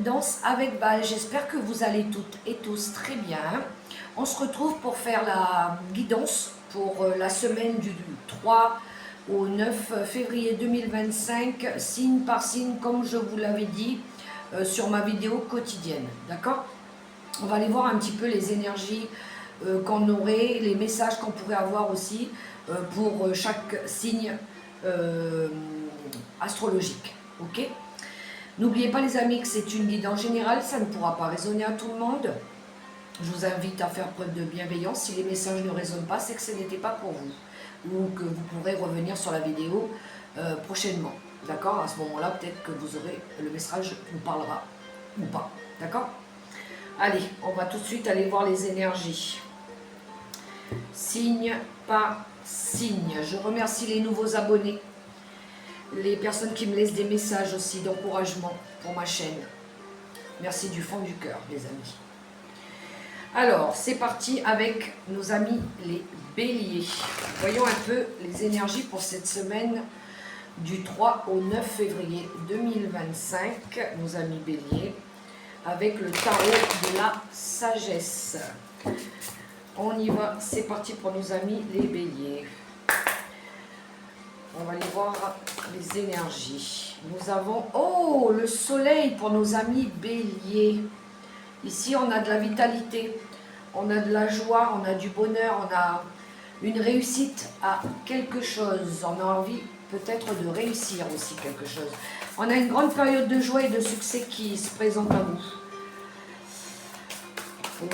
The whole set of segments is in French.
guidance avec Val. J'espère que vous allez toutes et tous très bien. On se retrouve pour faire la guidance pour la semaine du 3 au 9 février 2025, signe par signe, comme je vous l'avais dit sur ma vidéo quotidienne. D'accord? On va aller voir un petit peu les énergies qu'on aurait, les messages qu'on pourrait avoir aussi pour chaque signe astrologique. Ok? N'oubliez pas les amis que c'est une guidance générale, ça ne pourra pas résonner à tout le monde. Je vous invite à faire preuve de bienveillance. Si les messages ne résonnent pas, c'est que ce n'était pas pour vous. Ou que vous pourrez revenir sur la vidéo prochainement. D'accord? À ce moment-là, peut-être que vous aurez le message vous parlera ou pas. D'accord? Allez, on va tout de suite aller voir les énergies. Signe par signe. Je remercie les nouveaux abonnés. Les personnes qui me laissent des messages aussi d'encouragement pour ma chaîne. Merci du fond du cœur, les amis. Alors, c'est parti avec nos amis les béliers. Voyons un peu les énergies pour cette semaine du 3 au 9 février 2025, nos amis béliers, avec le tarot de la sagesse. On y va, c'est parti pour nos amis les béliers. On va aller voir les énergies. Nous avons, oh, le soleil pour nos amis béliers. Ici, on a de la vitalité, on a de la joie, on a du bonheur, on a une réussite à quelque chose. On a envie peut-être de réussir aussi quelque chose. On a une grande période de joie et de succès qui se présente à vous.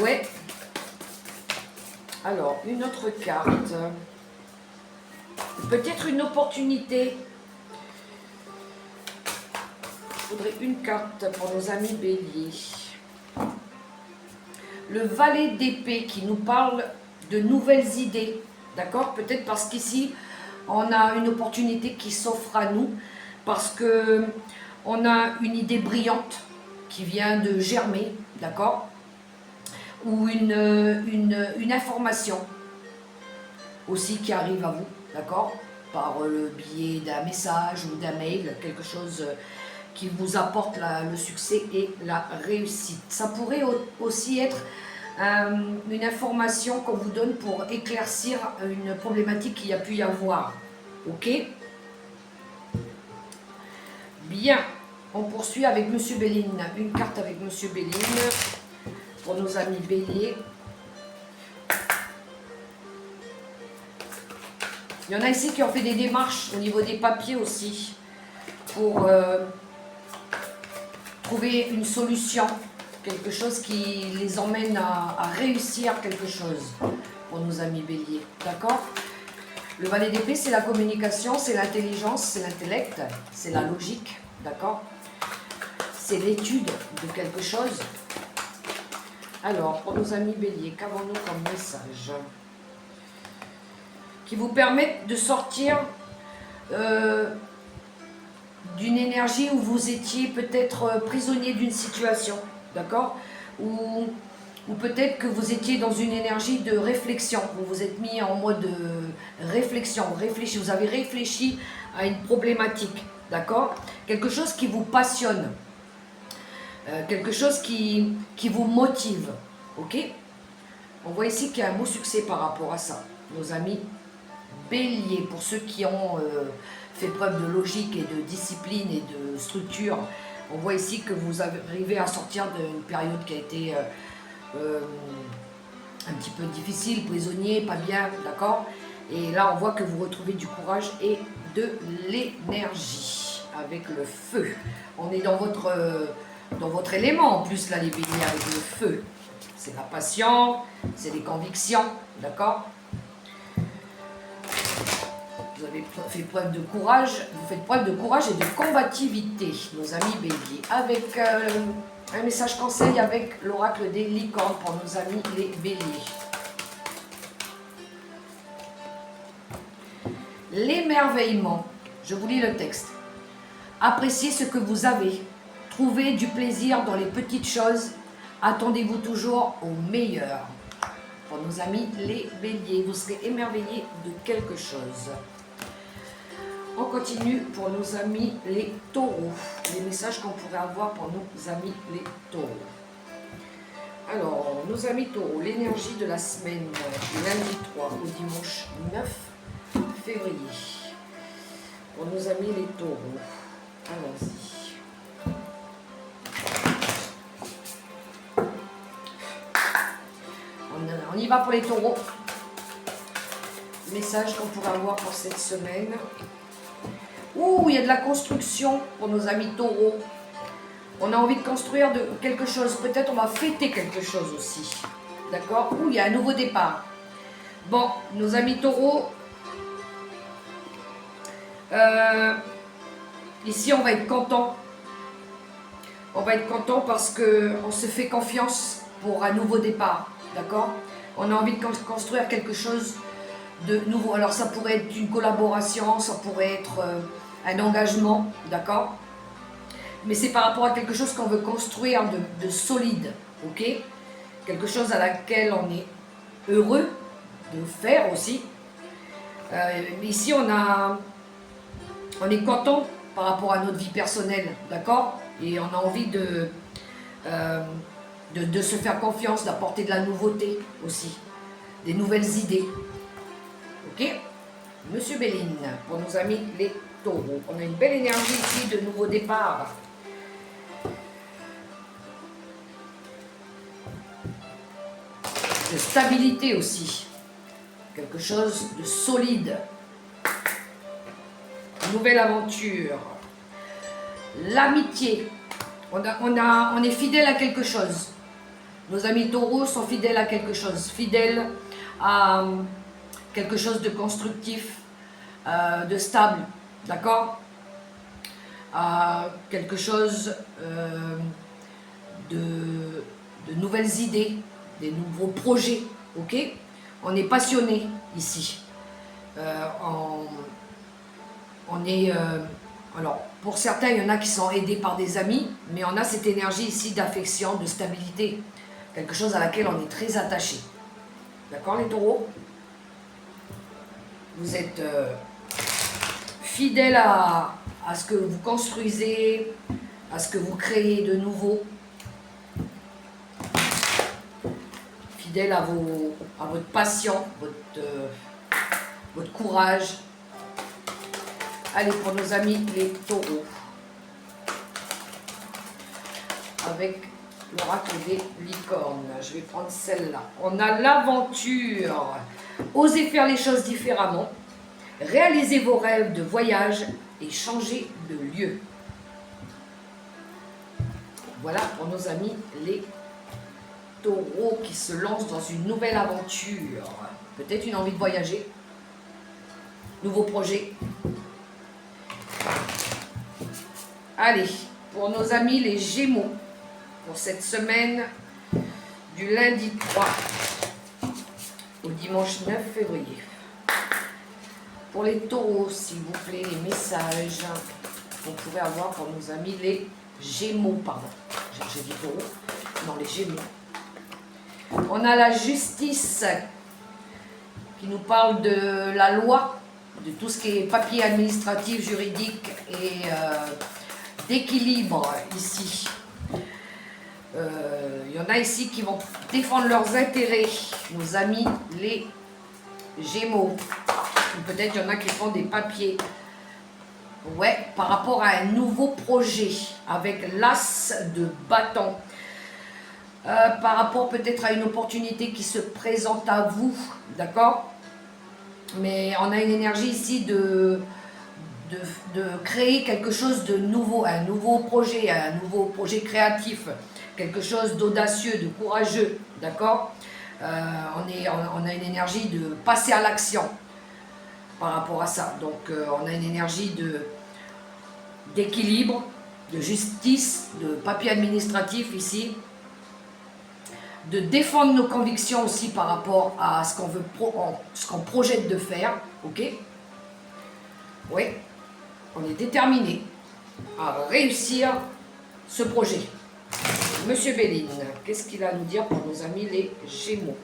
Ouais. Alors, une autre carte. Peut-être une opportunité. Il faudrait une carte pour nos amis béliers. Le valet d'épée qui nous parle de nouvelles idées. D'accord? Peut-être parce qu'ici, on a une opportunité qui s'offre à nous. Parce que on a une idée brillante qui vient de germer. D'accord? Ou une information aussi qui arrive à vous. D'accord? Par le biais d'un message ou d'un mail, quelque chose qui vous apporte le succès et la réussite. Ça pourrait aussi être une information qu'on vous donne pour éclaircir une problématique qu'il y a pu y avoir. Ok? Bien, on poursuit avec Monsieur Béline. Une carte avec Monsieur Béline pour nos amis béliers. Il y en a ici qui ont fait des démarches au niveau des papiers aussi pour trouver une solution, quelque chose qui les emmène à réussir quelque chose pour nos amis béliers. D'accord? Le valet d'épée, c'est la communication, c'est l'intelligence, c'est l'intellect, c'est la logique. D'accord? C'est l'étude de quelque chose. Alors, pour nos amis béliers, qu'avons-nous comme message qui vous permettent de sortir d'une énergie où vous étiez peut-être prisonnier d'une situation, d'accord? Ou peut-être que vous étiez dans une énergie de réflexion, vous vous êtes mis en mode réflexion, vous avez réfléchi à une problématique, d'accord? Quelque chose qui vous passionne, quelque chose qui vous motive, ok? On voit ici qu'il y a un beau succès par rapport à ça, nos amis bélier, pour ceux qui ont fait preuve de logique et de discipline et de structure. On voit ici que vous arrivez à sortir d'une période qui a été un petit peu difficile, prisonnier, pas bien, d'accord? Et là, on voit que vous retrouvez du courage et de l'énergie avec le feu. On est dans votre élément en plus, là, les béliers, avec le feu. C'est la passion, c'est les convictions, d'accord? Vous avez fait preuve de courage, vous faites preuve de courage et de combativité, nos amis béliers. Avec un message conseil avec l'oracle des licornes pour nos amis les béliers. L'émerveillement, je vous lis le texte. Appréciez ce que vous avez, trouvez du plaisir dans les petites choses, attendez-vous toujours au meilleur. Pour nos amis les béliers, vous serez émerveillés de quelque chose. On continue pour nos amis les taureaux. Les messages qu'on pourrait avoir pour nos amis les taureaux. Alors, nos amis taureaux, l'énergie de la semaine du lundi 3 au dimanche 9 février. Pour nos amis les taureaux. Allons-y. On y va pour les taureaux. Message qu'on pourrait avoir pour cette semaine. Ouh, il y a de la construction pour nos amis taureaux. On a envie de construire quelque chose. Peut-être on va fêter quelque chose aussi. D'accord? Ouh, il y a un nouveau départ. Bon, nos amis taureaux. Ici, on va être content. On va être content parce qu'on se fait confiance pour un nouveau départ. D'accord? On a envie de construire quelque chose de nouveau. Alors, ça pourrait être une collaboration, ça pourrait être un engagement. D'accord? Mais c'est par rapport à quelque chose qu'on veut construire de solide. Ok? Quelque chose à laquelle on est heureux de faire aussi. Ici, on est content par rapport à notre vie personnelle, d'accord? Et on a envie de se faire confiance, d'apporter de la nouveauté aussi, des nouvelles idées. Ok? Monsieur Béline, pour nos amis les taureaux, on a une belle énergie ici de nouveau départ. De stabilité aussi. Quelque chose de solide. Nouvelle aventure. L'amitié. On est fidèle à quelque chose. Nos amis taureaux sont fidèles à quelque chose. Fidèles à quelque chose de constructif, de stable. D'accord? À quelque chose de nouvelles idées, des nouveaux projets. Ok? On est passionné ici. On est... alors, pour certains, il y en a qui sont aidés par des amis, mais on a cette énergie ici d'affection, de stabilité. Quelque chose à laquelle on est très attaché. D'accord, les taureaux? Vous êtes fidèles à ce que vous construisez, à ce que vous créez de nouveau. Fidèles à votre passion, votre courage. Allez, pour nos amis les taureaux. Avec l'oracle des licornes. Je vais prendre celle-là. On a l'aventure. Osez faire les choses différemment. Réalisez vos rêves de voyage et changez de lieu. Voilà pour nos amis les taureaux qui se lancent dans une nouvelle aventure. Peut-être une envie de voyager. Nouveau projet. Allez, pour nos amis les Gémeaux, pour cette semaine du lundi 3 au dimanche 9 février. Pour les taureaux, s'il vous plaît, les messages qu'on pourrait avoir pour nos amis les Gémeaux, pardon. J'ai dit taureaux, non, les Gémeaux. On a la justice qui nous parle de la loi, de tout ce qui est papier administratif, juridique et d'équilibre ici. Il y en a ici qui vont défendre leurs intérêts, nos amis les Gémeaux. Peut-être il y en a qui font des papiers. Ouais, par rapport à un nouveau projet avec l'as de bâton. Par rapport peut-être à une opportunité qui se présente à vous, d'accord? Mais on a une énergie ici de créer quelque chose de nouveau, un nouveau projet créatif, quelque chose d'audacieux, de courageux, d'accord? On a une énergie de passer à l'action par rapport à ça. Donc on a une énergie d'équilibre, de justice, de papier administratif ici, de défendre nos convictions aussi par rapport à ce qu'on veut, ce qu'on projette de faire, ok? Oui, on est déterminé à réussir ce projet. Monsieur Béline, qu'est-ce qu'il a à nous dire pour nos amis les Gémeaux?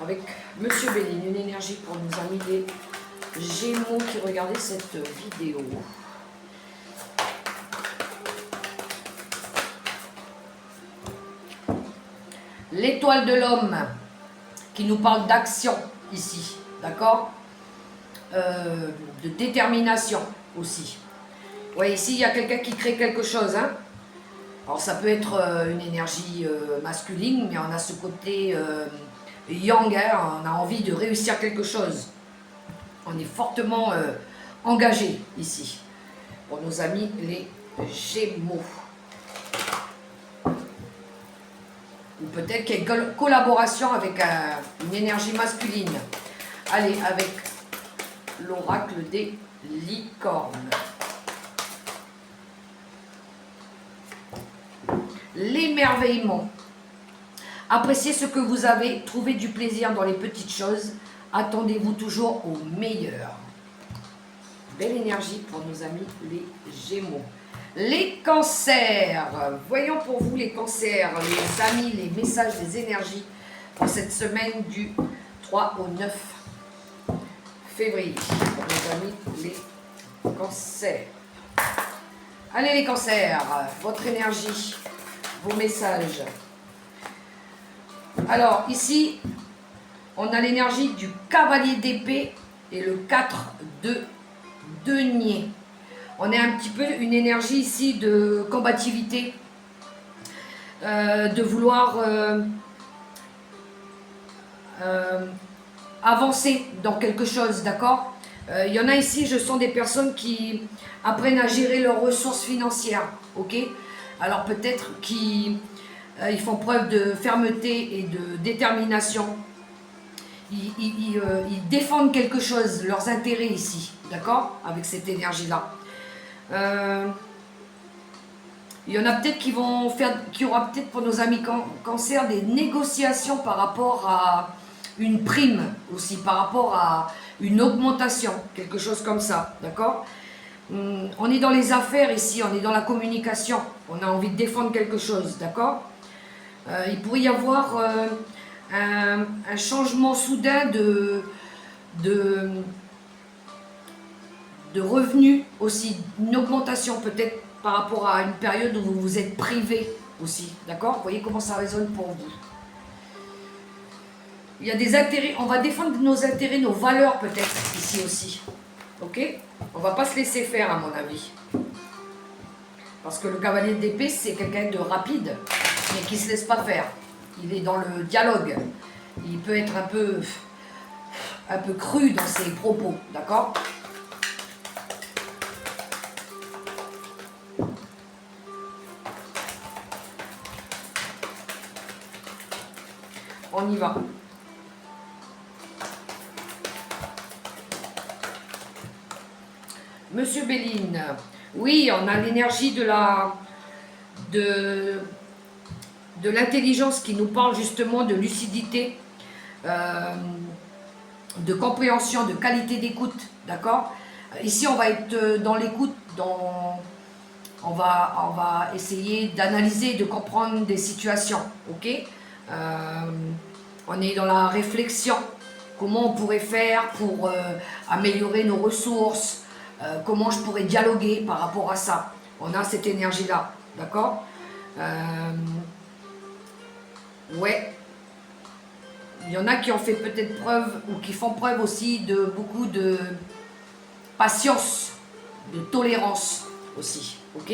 Avec Monsieur Béline, une énergie pour nos amis les Gémeaux qui regardaient cette vidéo. L'étoile de l'homme qui nous parle d'action ici, d'accord, de détermination aussi. Ouais, ici il y a quelqu'un qui crée quelque chose, hein. Alors ça peut être une énergie masculine, mais on a ce côté yang, hein, on a envie de réussir quelque chose. On est fortement engagé ici, pour nos amis les Gémeaux. Ou peut-être qu'il y a une collaboration avec une énergie masculine. Allez, avec l'oracle des licornes. L'émerveillement. Appréciez ce que vous avez, trouvez du plaisir dans les petites choses. Attendez-vous toujours au meilleur. Belle énergie pour nos amis les Gémeaux. Les cancers. Voyons pour vous les cancers, les amis, les messages, les énergies pour cette semaine du 3 au 9 février. Pour nos amis les cancers. Allez les cancers, votre énergie, vos messages. Alors ici, on a l'énergie du cavalier d'épée et le 4 de denier. On a un petit peu une énergie ici de combativité, de vouloir avancer dans quelque chose, d'accord? Il y en a ici, je sens des personnes qui apprennent à gérer leurs ressources financières, ok? Alors peut-être qu'ils font preuve de fermeté et de détermination. Ils défendent quelque chose, leurs intérêts ici, d'accord? Avec cette énergie-là. Il y en a peut-être qui aura peut-être pour nos amis cancer des négociations par rapport à une prime aussi, par rapport à une augmentation, quelque chose comme ça, d'accord? On est dans les affaires ici, on est dans la communication, on a envie de défendre quelque chose, d'accord? Il pourrait y avoir un changement soudain de revenus aussi, une augmentation peut-être par rapport à une période où vous vous êtes privé aussi, d'accord? Vous voyez comment ça résonne pour vous. Il y a des intérêts, on va défendre nos intérêts, nos valeurs peut-être ici aussi, ok? On va pas se laisser faire à mon avis. Parce que le cavalier d'épée c'est quelqu'un de rapide, mais qui se laisse pas faire. Il est dans le dialogue, il peut être un peu cru dans ses propos, d'accord? On y va. Monsieur Béline, oui, on a l'énergie de l'intelligence qui nous parle justement de lucidité, de compréhension, de qualité d'écoute, d'accord? Ici, on va être dans l'écoute, on va essayer d'analyser, de comprendre des situations, ok? On est dans la réflexion, comment on pourrait faire pour améliorer nos ressources, comment je pourrais dialoguer par rapport à ça. On a cette énergie-là, d'accord? Ouais. Il y en a qui ont fait peut-être preuve, ou qui font preuve aussi de beaucoup de patience, de tolérance aussi, ok?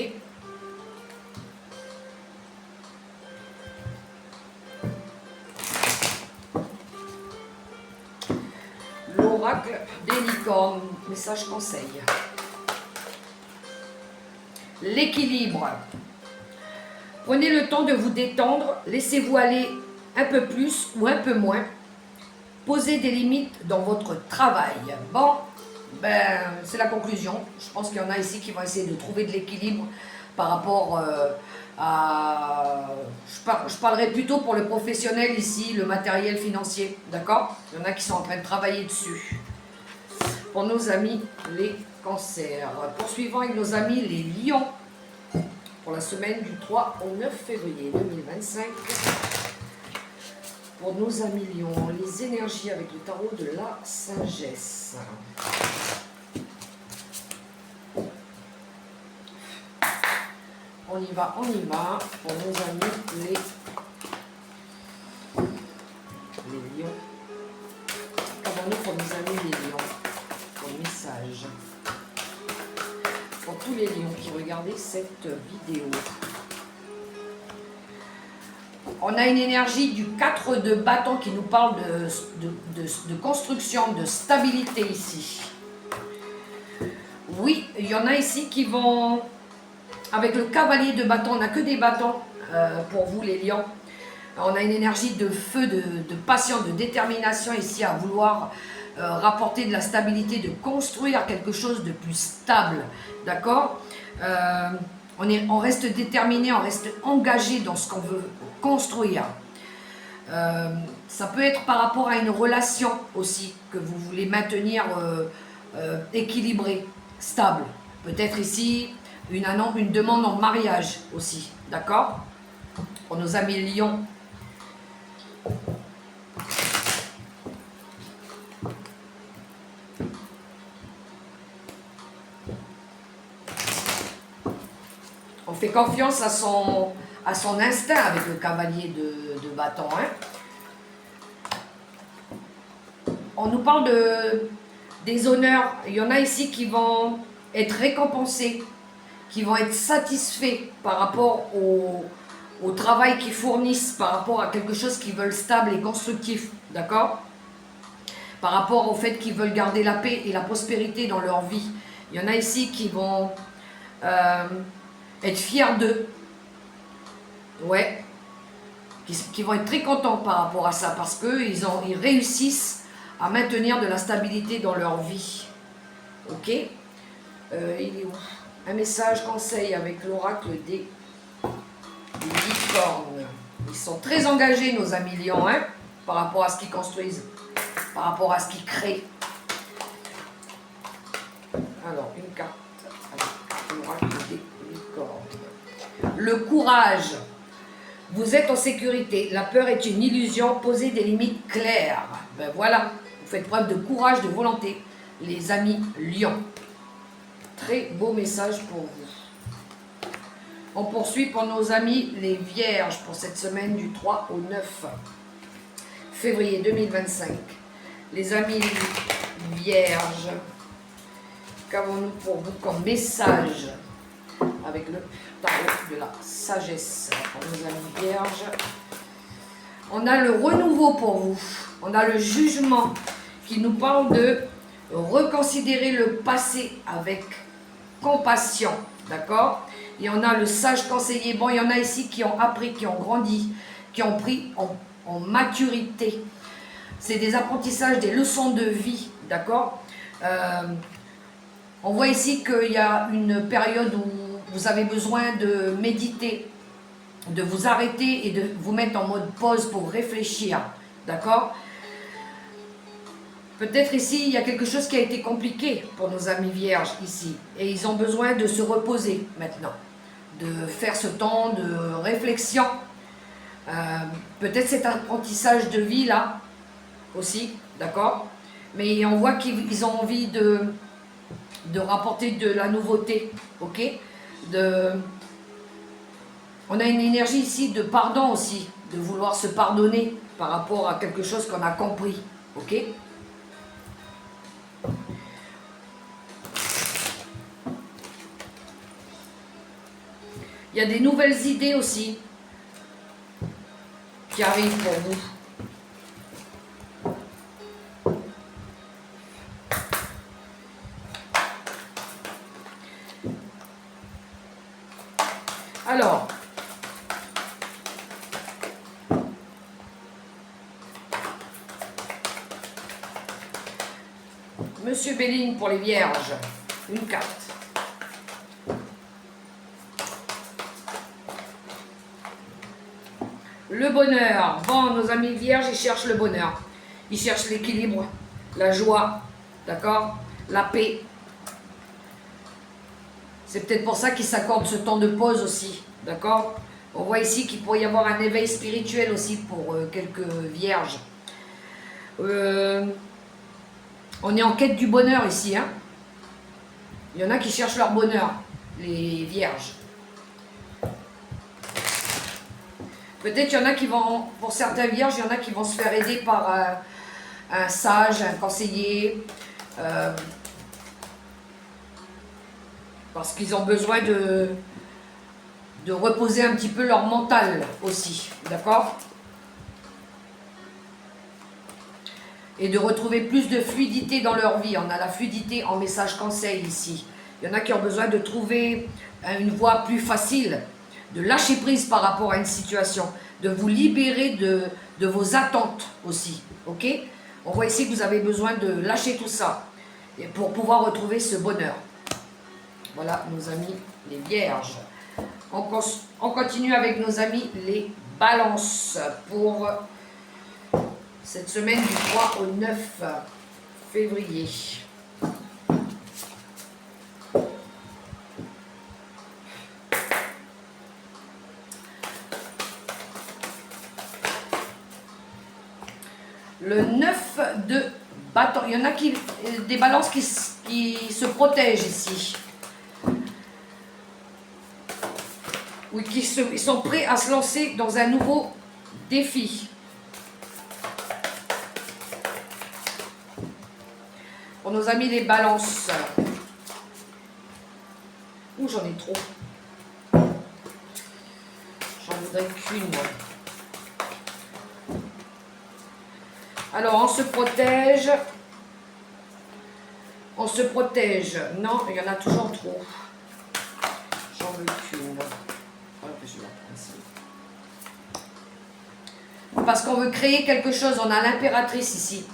L'oracle des licornes, message conseil. L'équilibre. Prenez le temps de vous détendre, laissez-vous aller un peu plus ou un peu moins. Posez des limites dans votre travail. Bon, ben, c'est la conclusion. Je pense qu'il y en a ici qui vont essayer de trouver de l'équilibre par rapport à... Je parlerai plutôt pour le professionnel ici, le matériel financier, d'accord? Il y en a qui sont en train de travailler dessus. Pour nos amis les cancers. Poursuivons avec nos amis les lions. Pour la semaine du 3 au 9 février 2025. pour nos amis lions, les énergies avec le tarot de la sagesse. On y va pour nos amis les lions. Qu'avons-nous pour nos amis les lions? Pour le message. Pour tous les lions qui regardaient cette vidéo. On a une énergie du 4 de bâton qui nous parle de construction, de stabilité ici. Oui, il y en a ici qui vont... Avec le cavalier de bâton, on n'a que des bâtons pour vous les lions. On a une énergie de feu, de passion, de détermination ici à vouloir rapporter de la stabilité, de construire quelque chose de plus stable. D'accord? On reste déterminé, on reste engagé dans ce qu'on veut construire. Ça peut être par rapport à une relation aussi que vous voulez maintenir équilibrée, stable. Peut-être ici une demande en mariage aussi, d'accord? Pour nos amis lions. On fait confiance à son instinct avec le cavalier de bâton. Hein. On nous parle des honneurs. Il y en a ici qui vont être récompensés, qui vont être satisfaits par rapport au travail qu'ils fournissent, par rapport à quelque chose qu'ils veulent stable et constructif. D'accord? Par rapport au fait qu'ils veulent garder la paix et la prospérité dans leur vie. Il y en a ici qui vont... être fiers d'eux, ouais, qui vont être très contents par rapport à ça, parce qu'ils réussissent à maintenir de la stabilité dans leur vie. Ok, il est où? Un message conseil avec l'oracle des licornes. Ils sont très engagés, nos amis lions, hein, par rapport à ce qu'ils construisent, par rapport à ce qu'ils créent. Alors, une carte avec l'oracle des licornes. Le courage. Vous êtes en sécurité. La peur est une illusion. Posez des limites claires. Ben voilà. Vous faites preuve de courage, de volonté. Les amis lions. Très beau message pour vous. On poursuit pour nos amis les vierges pour cette semaine du 3 au 9 février 2025. Les amis vierges. Qu'avons-nous pour vous comme message avec le tarot de la sagesse pour nos amis vierges? On a le renouveau pour vous. On a le jugement qui nous parle de reconsidérer le passé avec compassion. D'accord? Et on a le sage conseiller. Bon, il y en a ici qui ont appris, qui ont grandi, qui ont pris en maturité. C'est des apprentissages, des leçons de vie. D'accord? On voit ici qu'il y a une période où vous avez besoin de méditer, de vous arrêter et de vous mettre en mode pause pour réfléchir. D'accord? Peut-être ici, il y a quelque chose qui a été compliqué pour nos amis vierges ici. Et ils ont besoin de se reposer maintenant, de faire ce temps de réflexion. Peut-être cet apprentissage de vie là aussi, d'accord? Mais on voit qu'ils ont envie de rapporter de la nouveauté, ok? On a une énergie ici de pardon aussi, de vouloir se pardonner par rapport à quelque chose qu'on a compris, ok? Il y a des nouvelles idées aussi qui arrivent pour vous. Alors, Monsieur Béline pour les vierges, une carte. Le bonheur. Bon, nos amis vierges, ils cherchent le bonheur. Ils cherchent l'équilibre, la joie, d'accord? La paix. C'est peut-être pour ça qu'ils s'accordent ce temps de pause aussi, d'accord? On voit ici qu'il pourrait y avoir un éveil spirituel aussi pour quelques vierges. On est en quête du bonheur ici. Hein. Il y en a qui cherchent leur bonheur, les vierges. Peut-être qu'il y en a qui vont, pour certains vierges, il y en a qui vont se faire aider par un sage, un conseiller, parce qu'ils ont besoin de reposer un petit peu leur mental aussi, d'accord? Et de retrouver plus de fluidité dans leur vie. On a la fluidité en message conseil ici. Il y en a qui ont besoin de trouver une voie plus facile, de lâcher prise par rapport à une situation, de vous libérer de vos attentes aussi, ok? On voit ici que vous avez besoin de lâcher tout ça pour pouvoir retrouver ce bonheur. Voilà nos amis les vierges. On continue avec nos amis les balances pour cette semaine du 3 au 9 février. Le 9 de bâton. Il y en a des balances qui se protègent ici. Ou qui sont prêts à se lancer dans un nouveau défi. Pour nos amis les balances. Ouh, j'en ai trop. J'en voudrais qu'une. Alors, on se protège. On se protège. Non, il y en a toujours trop. J'en veux qu'une. Parce qu'on veut créer quelque chose. On a l'impératrice ici.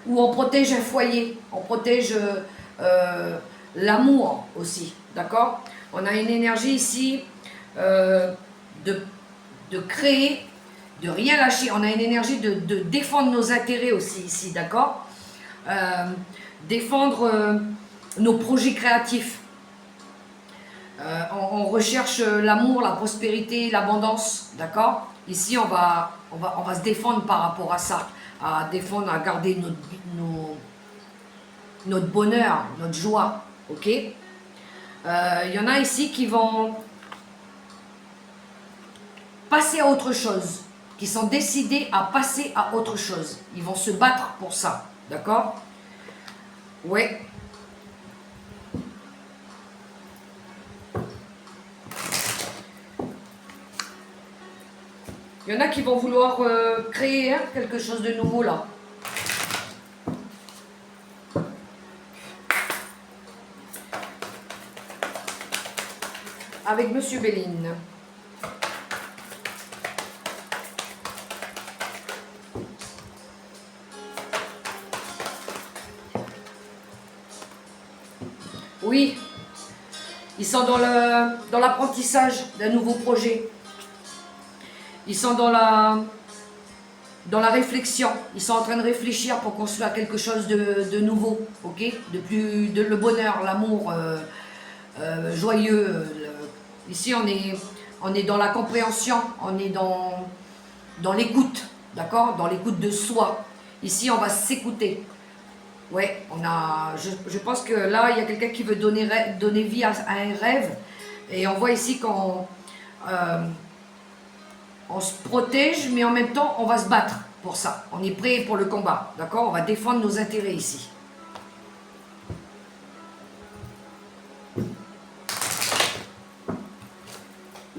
Où on protège un foyer. On protège l'amour aussi. D'accord? On a une énergie ici de créer, de rien lâcher. On a une énergie de défendre nos intérêts aussi ici. D'accord? Défendre nos projets créatifs. On recherche l'amour, la prospérité, l'abondance, d'accord? Ici, on va se défendre par rapport à ça, à défendre, à garder notre bonheur, notre joie, ok? Il y en a ici qui vont passer à autre chose, qui sont décidés à passer à autre chose. Ils vont se battre pour ça, d'accord? Ouais. Il y en a qui vont vouloir créer quelque chose de nouveau là. Avec Monsieur Béline. Oui, ils sont dans l'apprentissage d'un nouveau projet. Ils sont dans la réflexion. Ils sont en train de réfléchir pour construire quelque chose de nouveau, ok? Le bonheur, l'amour joyeux. Ici, on est dans la compréhension, on est dans l'écoute, d'accord? Dans l'écoute de soi. Ici, on va s'écouter. Ouais, je pense que là, il y a quelqu'un qui veut donner vie à un rêve. Et on voit ici qu'on on se protège, mais en même temps, on va se battre pour ça. On est prêt pour le combat, d'accord? On va défendre nos intérêts ici.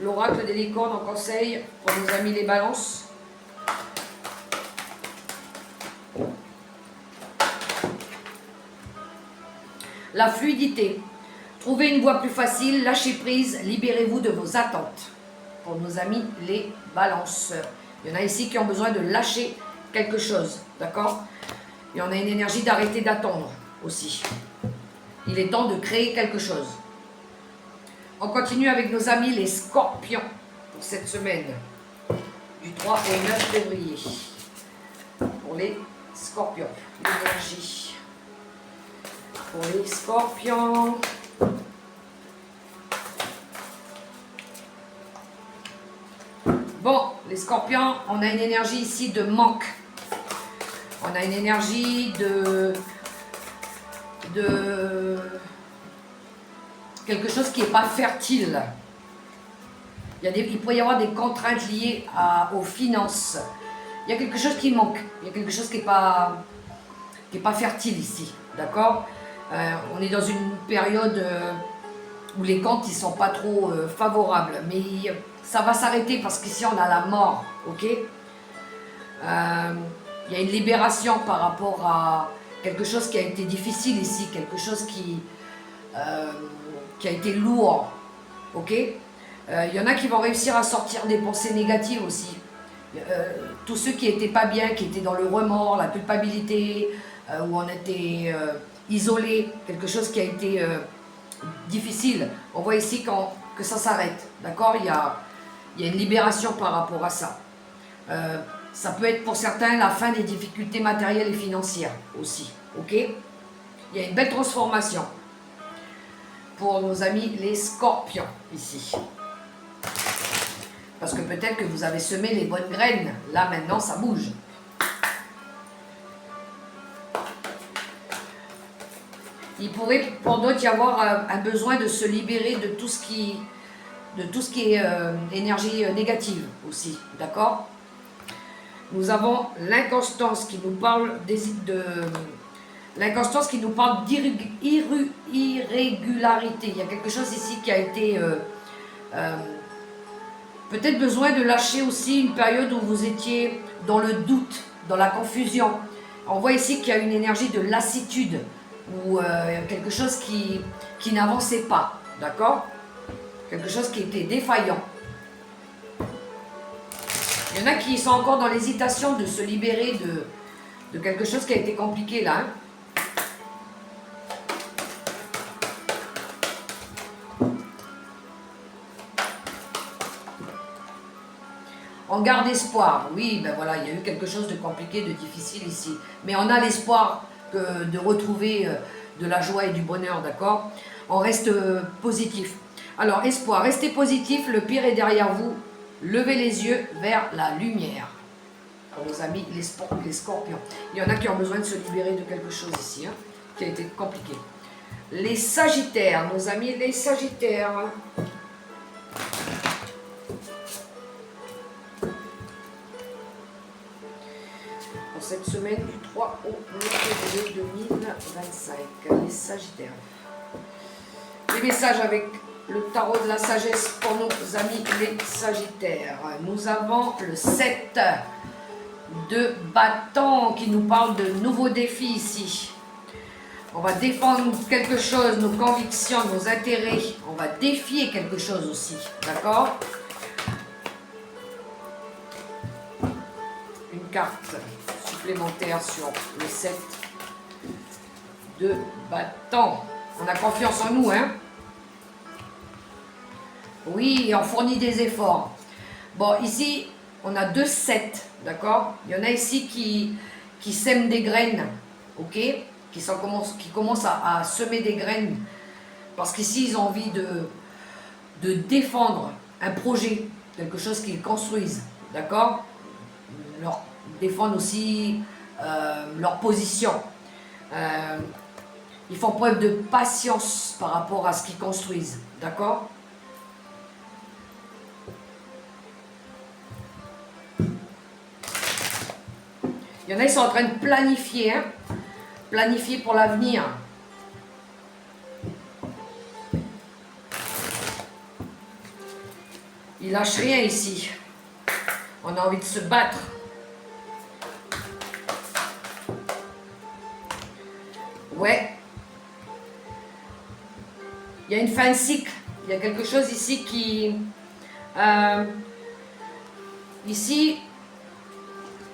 L'oracle des licornes en conseil pour nos amis les balances. La fluidité. Trouvez une voie plus facile, lâchez prise, libérez-vous de vos attentes. Pour nos amis les balances. Il y en a ici qui ont besoin de lâcher quelque chose, d'accord? Et on a une énergie d'arrêter d'attendre aussi. Il est temps de créer quelque chose. On continue avec nos amis les scorpions pour cette semaine du 3 au 9 février. Pour les scorpions, l'énergie. Pour les scorpions. Bon, les scorpions, on a une énergie ici de manque. On a une énergie de quelque chose qui n'est pas fertile. Il pourrait y avoir des contraintes liées aux finances. Il y a quelque chose qui manque. Il y a quelque chose qui n'est pas fertile ici. D'accord? On est dans une période où les comptes ne sont pas trop favorables. Mais ça va s'arrêter parce qu'ici on a la mort. Ok? Il y a une libération par rapport à quelque chose qui a été difficile ici. Quelque chose qui a été lourd. Ok? Il y en a qui vont réussir à sortir des pensées négatives aussi. Tous ceux qui n'étaient pas bien, qui étaient dans le remords, la culpabilité, où on était isolé, quelque chose qui a été difficile. On voit ici que ça s'arrête. D'accord? Il y a une libération par rapport à ça. Ça peut être pour certains la fin des difficultés matérielles et financières aussi. Ok? Il y a une belle transformation pour nos amis les scorpions ici. Parce que peut-être que vous avez semé les bonnes graines. Là, maintenant, ça bouge. Il pourrait, pour d'autres, y avoir un besoin de se libérer de tout ce qui est énergie négative aussi. D'accord? Nous avons l'inconstance qui nous parle l'inconstance qui nous parle d'irrégularité. Il y a quelque chose ici qui a été... peut-être besoin de lâcher aussi une période où vous étiez dans le doute, dans la confusion. On voit ici qu'il y a une énergie de lassitude ou quelque chose qui n'avançait pas, d'accord? Quelque chose qui était défaillant. Il y en a qui sont encore dans l'hésitation de se libérer de quelque chose qui a été compliqué là. Hein? On garde espoir. Oui, ben voilà, il y a eu quelque chose de compliqué, de difficile ici. Mais on a l'espoir de retrouver de la joie et du bonheur, d'accord? On reste positif. Alors, espoir, restez positif, le pire est derrière vous. Levez les yeux vers la lumière. Pour nos amis, les scorpions. Il y en a qui ont besoin de se libérer de quelque chose ici, hein, qui a été compliqué. Les sagittaires, nos amis, les sagittaires. Pour cette semaine du 3 au 9 février 2025, les sagittaires. Les messages avec le tarot de la sagesse pour nos amis les sagittaires. Nous avons le 7 de bâton qui nous parle de nouveaux défis ici. On va défendre quelque chose, nos convictions, nos intérêts. On va défier quelque chose aussi, d'accord? Une carte supplémentaire sur le 7 de bâton. On a confiance en nous, hein? Oui, on fournit des efforts. Bon, ici, on a 2 7, d'accord? Il y en a ici qui sèment des graines, ok? Qui commencent à semer des graines. Parce qu'ici, ils ont envie de défendre un projet, quelque chose qu'ils construisent, d'accord? Défendre aussi leur position. Ils font preuve de patience par rapport à ce qu'ils construisent, d'accord? Il y en a, ils sont en train de planifier, hein? Planifier pour l'avenir. Ils lâchent rien ici. On a envie de se battre. Ouais. Il y a une fin de cycle. Il y a quelque chose ici qui... ici...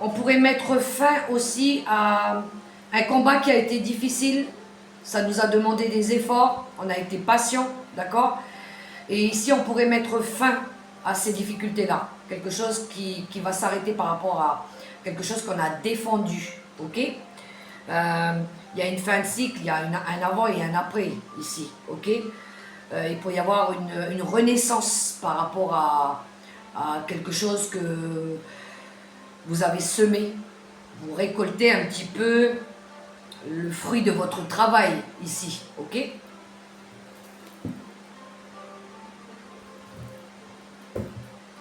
On pourrait mettre fin aussi à un combat qui a été difficile. Ça nous a demandé des efforts. On a été patient, d'accord? Et ici, on pourrait mettre fin à ces difficultés-là. Quelque chose qui va s'arrêter par rapport à quelque chose qu'on a défendu, ok? Il y a une fin de cycle, il y a un avant et un après ici, ok? Il peut y avoir une renaissance par rapport à quelque chose que vous avez semé. Vous récoltez un petit peu le fruit de votre travail ici, ok?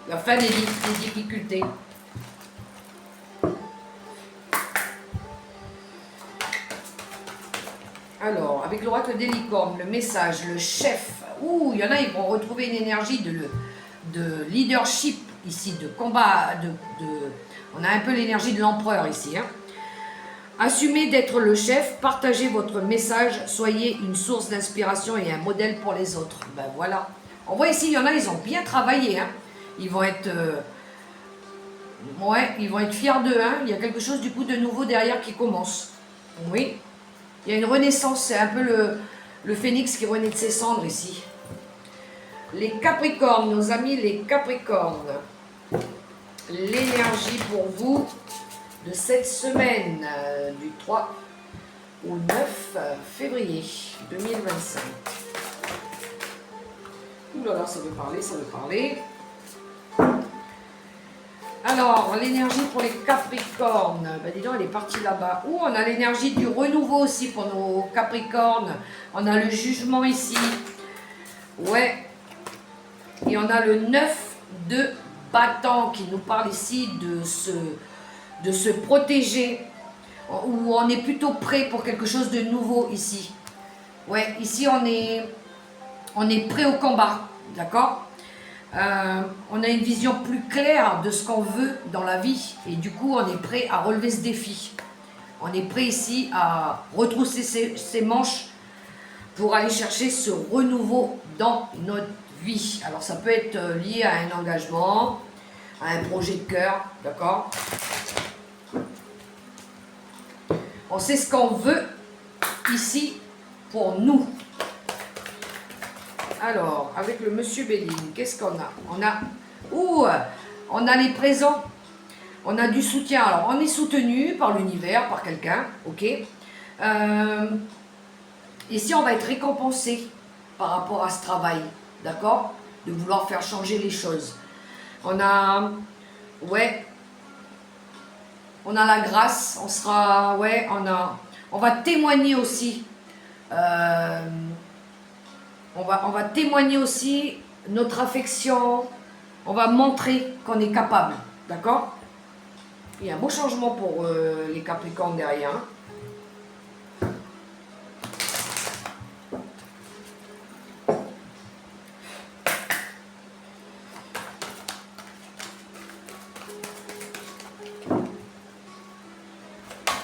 La fin des difficultés. Alors, avec l'oracle des licornes, le message, le chef. Ouh, il y en a, ils vont retrouver une énergie de leadership ici, de combat. On a un peu l'énergie de l'empereur ici. Hein. Assumez d'être le chef, partagez votre message, soyez une source d'inspiration et un modèle pour les autres. Ben voilà. On voit ici, il y en a, ils ont bien travaillé. Hein. Ils vont être... ouais, ils vont être fiers d'eux. Hein. Il y a quelque chose du coup de nouveau derrière qui commence. Oui. Il y a une renaissance, c'est un peu le phénix qui renaît de ses cendres ici. Les Capricornes, nos amis les Capricornes. L'énergie pour vous de cette semaine du 3 au 9 février 2025. Ouh là là, ça veut parler, ça veut parler. Alors, l'énergie pour les Capricornes, ben dis donc, elle est partie là-bas. Ouh, on a l'énergie du renouveau aussi pour nos Capricornes. On a le jugement ici. Ouais. Et on a le 9 de bâton qui nous parle ici de se protéger. Où on est plutôt prêt pour quelque chose de nouveau ici. Ouais, ici on est prêt au combat. D'accord ? On a une vision plus claire de ce qu'on veut dans la vie et du coup on est prêt à relever ce défi. On est prêt ici à retrousser ses manches pour aller chercher ce renouveau dans notre vie. Alors ça peut être lié à un engagement, à un projet de cœur, d'accord ? On sait ce qu'on veut ici pour nous. Alors, avec le monsieur Béline, qu'est-ce qu'on a? On a les présents. On a du soutien. Alors, on est soutenu par l'univers, par quelqu'un, ok. Ici, on va être récompensé par rapport à ce travail, d'accord? De vouloir faire changer les choses. On a la grâce. On sera, on va témoigner aussi. On va témoigner aussi notre affection, on va montrer qu'on est capable, d'accord? Il y a un beau changement pour les Capricornes derrière.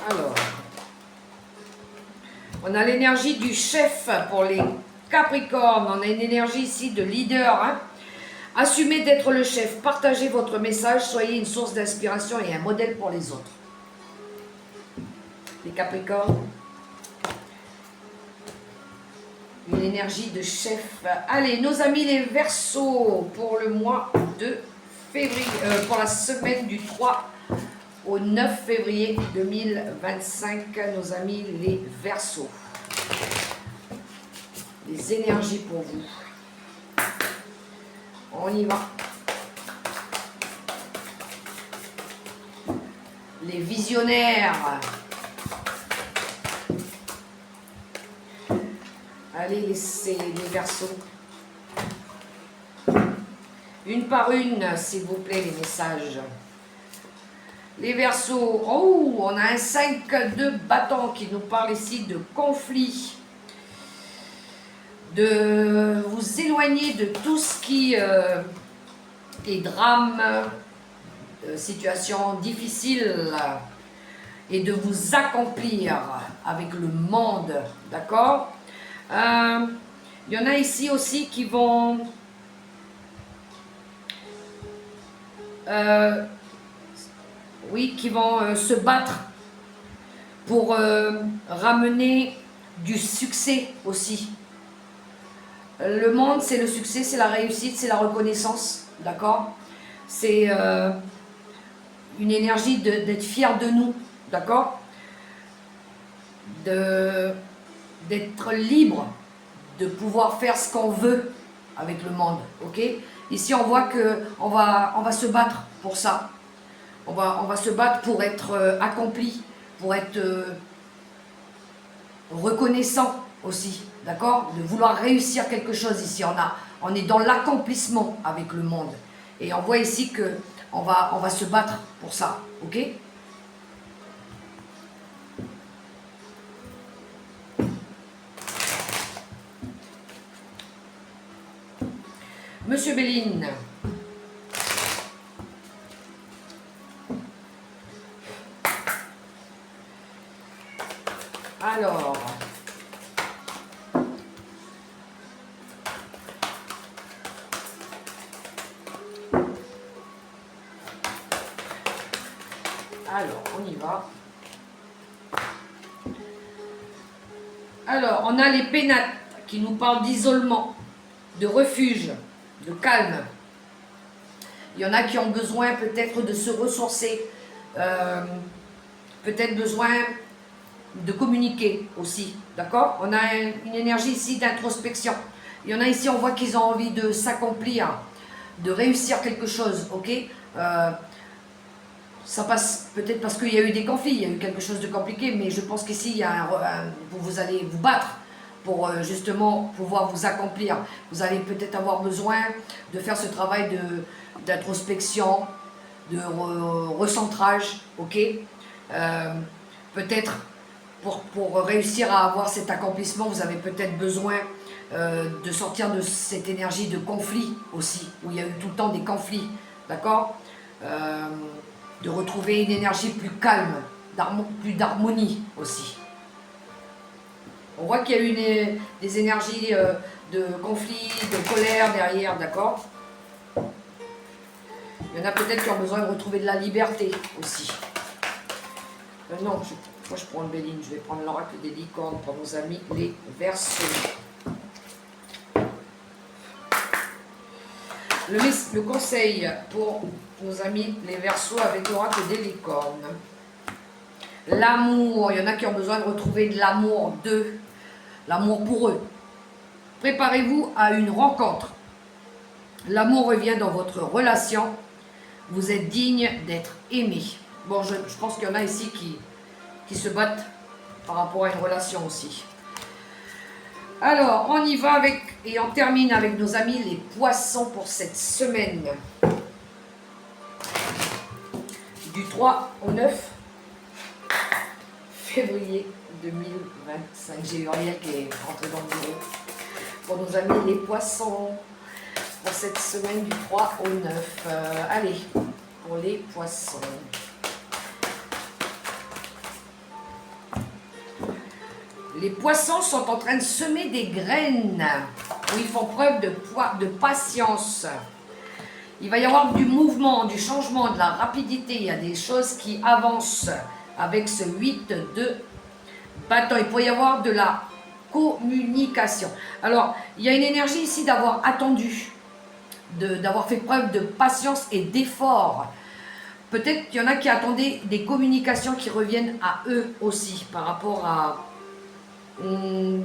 Alors, on a l'énergie du chef pour les Capricorne, on a une énergie ici de leader. Hein. Assumez d'être le chef, partagez votre message, soyez une source d'inspiration et un modèle pour les autres. Les Capricornes. Une énergie de chef. Allez, nos amis les Verseaux, pour le mois de février, pour la semaine du 3 au 9 février 2025, nos amis les Verseaux. Les énergies pour vous. On y va. Les visionnaires. Allez, laissez les Verseaux. Une par une, s'il vous plaît, les messages. Les Verseaux. Oh, on a un 5 de bâton qui nous parle ici de conflit. De vous éloigner de tout ce qui est drame, situation difficile, et de vous accomplir avec le monde, d'accord? Il y en a ici aussi qui vont se battre pour ramener du succès aussi. Le monde, c'est le succès, c'est la réussite, c'est la reconnaissance, d'accord? C'est une énergie d'être fier de nous, d'accord? D'être libre, de pouvoir faire ce qu'on veut avec le monde, ok? Ici, on voit que on va se battre pour ça. On va se battre pour être accompli, pour être reconnaissant aussi, d'accord? De vouloir réussir quelque chose ici. On est dans l'accomplissement avec le monde. Et on voit ici que on va se battre pour ça, ok? Monsieur Béline. Alors, on y va. Alors, on a les pénates qui nous parlent d'isolement, de refuge, de calme. Il y en a qui ont besoin peut-être de se ressourcer, peut-être besoin de communiquer aussi, d'accord? On a une énergie ici d'introspection. Il y en a ici, on voit qu'ils ont envie de s'accomplir, de réussir quelque chose, ok? Ça passe peut-être parce qu'il y a eu des conflits, il y a eu quelque chose de compliqué, mais je pense qu'ici, il y a vous allez vous battre pour justement pouvoir vous accomplir. Vous allez peut-être avoir besoin de faire ce travail d'introspection, de recentrage, ok? Peut-être pour réussir à avoir cet accomplissement, vous avez peut-être besoin de sortir de cette énergie de conflit aussi, où il y a eu tout le temps des conflits, d'accord? De retrouver une énergie plus calme, plus d'harmonie aussi. On voit qu'il y a eu des énergies de conflit, de colère derrière, d'accord? Il y en a peut-être qui ont besoin de retrouver de la liberté aussi. Non, moi je prends le Béline, je vais prendre l'oracle des licornes pour nos amis les Verseaux. Le conseil pour nos amis les Verseaux avec l'oracle des licornes. L'amour, il y en a qui ont besoin de retrouver de l'amour d'eux, l'amour pour eux. Préparez-vous à une rencontre. L'amour revient dans votre relation. Vous êtes digne d'être aimé. Bon, je pense qu'il y en a ici qui se battent par rapport à une relation aussi. Alors, on y va avec, et on termine avec nos amis les poissons pour cette semaine. Du 3 au 9 février 2025. J'ai Uriel qui est rentré dans le bureau. Pour nos amis les poissons, pour cette semaine du 3 au 9. Allez, pour les poissons. Les poissons sont en train de semer des graines, où ils font preuve de patience. Il va y avoir du mouvement, du changement, de la rapidité. Il y a des choses qui avancent avec ce 8 de bâton. Il peut y avoir de la communication. Alors, il y a une énergie ici d'avoir attendu, d'avoir fait preuve de patience et d'effort. Peut-être qu'il y en a qui attendaient des communications qui reviennent à eux aussi par rapport à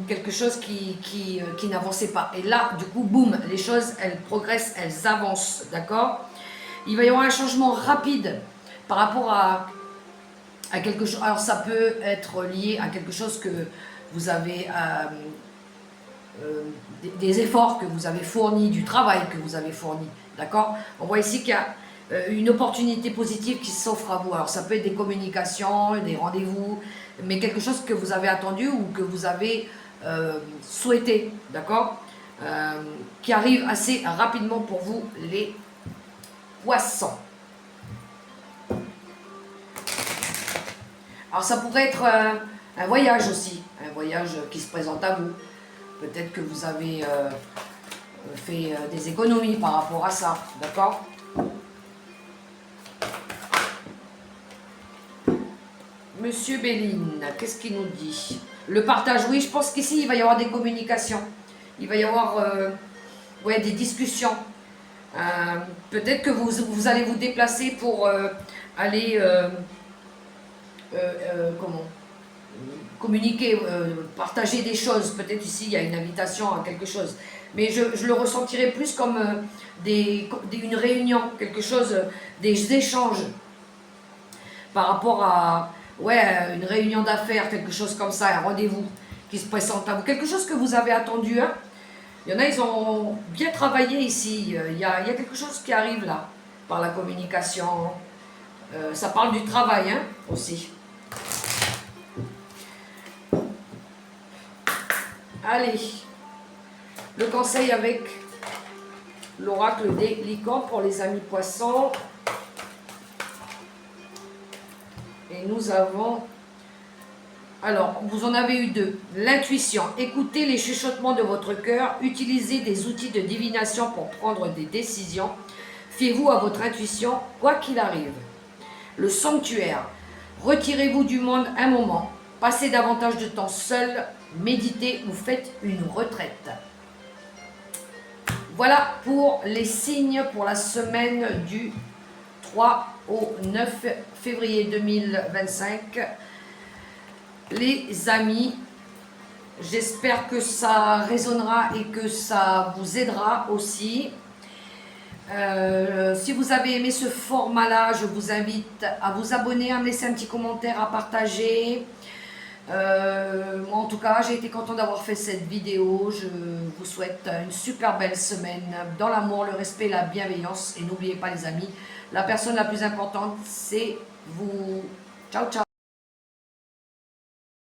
quelque chose qui n'avançait pas. Et là, du coup, boum, les choses, elles progressent, elles avancent, d'accord? Il va y avoir un changement rapide par rapport à quelque chose. Alors, ça peut être lié à quelque chose que vous avez, des efforts que vous avez fournis, du travail que vous avez fourni, d'accord? On voit ici qu'il y a une opportunité positive qui s'offre à vous. Alors, ça peut être des communications, des rendez-vous, mais quelque chose que vous avez attendu ou que vous avez souhaité, d'accord? Qui arrive assez rapidement pour vous, les poissons. Alors ça pourrait être un voyage aussi, un voyage qui se présente à vous. Peut-être que vous avez fait des économies par rapport à ça, d'accord? Monsieur Béline, qu'est-ce qu'il nous dit? Le partage, oui, je pense qu'ici, il va y avoir des communications. Il va y avoir ouais, des discussions. Peut-être que vous allez vous déplacer pour aller... comment? communiquer, partager des choses. Peut-être ici, il y a une invitation à quelque chose. Mais je le ressentirais plus comme une réunion, quelque chose, des échanges par rapport à une réunion d'affaires, quelque chose comme ça, un rendez-vous qui se présente à vous. Quelque chose que vous avez attendu. Hein. Il y en a, ils ont bien travaillé ici. Il y a quelque chose qui arrive là, par la communication. Ça parle du travail hein, aussi. Allez, le conseil avec l'oracle des licornes pour les amis poissons. Et nous avons, alors vous en avez eu deux. L'intuition, écoutez les chuchotements de votre cœur, utilisez des outils de divination pour prendre des décisions. Fiez-vous à votre intuition, quoi qu'il arrive. Le sanctuaire, retirez-vous du monde un moment, passez davantage de temps seul, méditez ou faites une retraite. Voilà pour les signes pour la semaine du 3 au 9 février 2025. Les amis, j'espère que ça résonnera et que ça vous aidera aussi. Si vous avez aimé ce format-là, je vous invite à vous abonner, à me laisser un petit commentaire, à partager. Moi, en tout cas, j'ai été content d'avoir fait cette vidéo. Je vous souhaite une super belle semaine dans l'amour, le respect, la bienveillance. Et n'oubliez pas les amis, la personne la plus importante, c'est vous. Ciao, ciao.